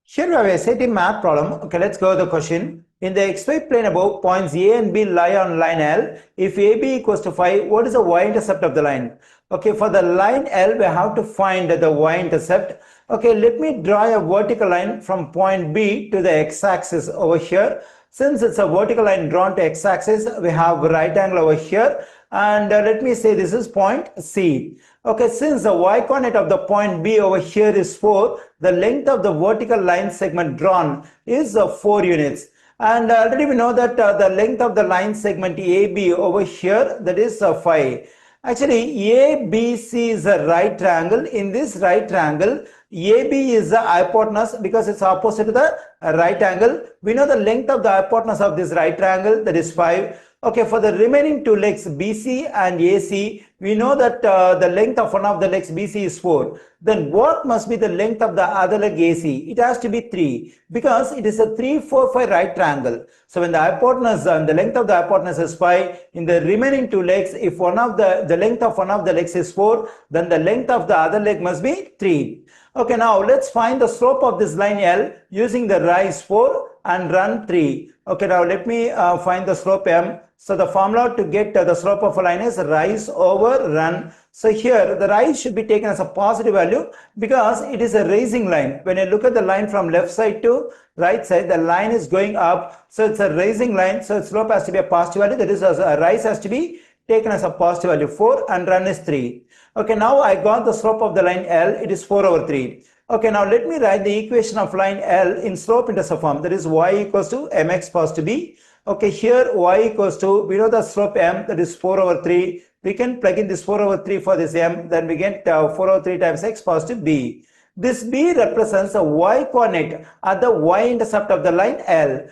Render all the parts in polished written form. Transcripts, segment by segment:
Here we have a SAT math problem. Okay, let's go to the question. In the xy plane above, points A and B lie on line L. If AB equals to 5, what is the y-intercept of the line? Okay, for the line L, we have to find the y-intercept. Okay, let me draw a vertical line from point B to the x-axis over here. Since it's a vertical line drawn to x-axis, we have right angle over here. And let me say this is point C. Okay, since the y-coordinate of the point B over here is 4, the length of the vertical line segment drawn is 4 units. And already we know that the length of the line segment AB over here, that is 5. Actually, ABC is a right triangle. In this right triangle, AB is the hypotenuse because it's opposite to the right angle. We know the length of the hypotenuse of this right triangle, that is 5. Okay, for the remaining two legs BC and AC, we know that the length of one of the legs BC is 4. Then what must be the length of the other leg AC? It has to be 3 because it is a 3, 4, 5 right triangle. So when the hypotenuse and the length of the hypotenuse is 5, in the remaining two legs, if one of the length of one of the legs is 4, then the length of the other leg must be 3. Okay, now let's find the slope of this line L using the rise 4 and run 3. Okay, now let me find the slope M. So the formula to get the slope of a line is rise over run. So here the rise should be taken as a positive value because it is a rising line. When you look at the line from left side to right side, the line is going up. So it's a rising line. So slope has to be a positive value. That is, a rise has to be taken as a positive value 4 and run is 3. Okay, now I got the slope of the line L. It is 4 over 3. Okay, now let me write the equation of line L in slope intercept form. That is y equals to mx positive b. Okay, here y equals to, we know the slope m, that is 4 over 3. We can plug in this 4 over 3 for this m, then we get 4 over 3 times x positive b. This b represents a y coordinate at the y-intercept of the line L.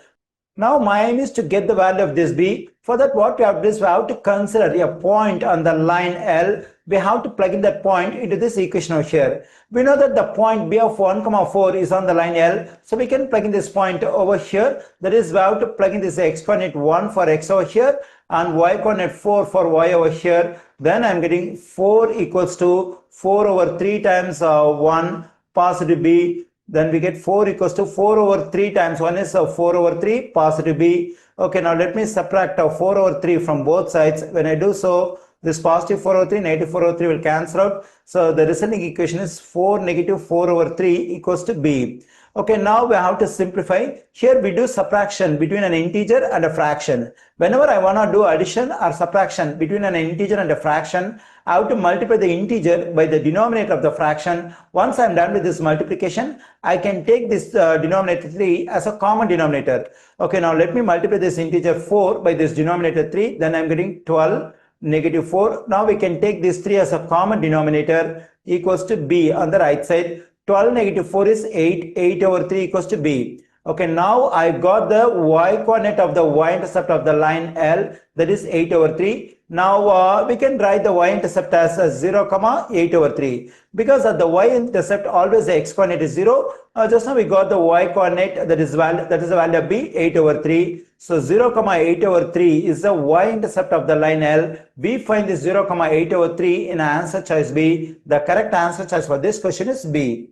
Now my aim is to get the value of this b. For that, what we have to do is we have to consider a point on the line L. We have to plug in that point into this equation over here. We know that the point b of 1, 4 is on the line L. So we can plug in this point over here. That is, we have to plug in this x coordinate 1 for x over here and y coordinate 4 for y over here. Then I'm getting 4 equals to 4 over 3 times 1 positive b. Then we get 4 equals to 4 over 3 times 1 is 4 over 3 positive b. Okay, now let me subtract 4 over 3 from both sides. When I do so, this positive 4 over 3, negative 4 over 3 will cancel out. So the resulting equation is 4 negative 4 over 3 equals to b. Okay, now we have to simplify. Here we do subtraction between an integer and a fraction. Whenever I want to do addition or subtraction between an integer and a fraction, I have to multiply the integer by the denominator of the fraction. Once I am done with this multiplication, I can take this denominator 3 as a common denominator. Okay, now let me multiply this integer 4 by this denominator 3. Then I am getting 12 negative 4. Now we can take this 3 as a common denominator equals to b on the right side. 12 negative 4 is 8. 8 over 3 equals to b. Okay, now I got the y coordinate of the y-intercept of the line L, that is 8 over 3. Now we can write the y-intercept as 0, 8 over 3. Because at the y-intercept always the x coordinate is 0. Just now we got the y coordinate, that is the value of b, 8 over 3. So 0, 8 over 3 is the y-intercept of the line L. We find this 0, 8 over 3 in answer choice B. The correct answer choice for this question is B.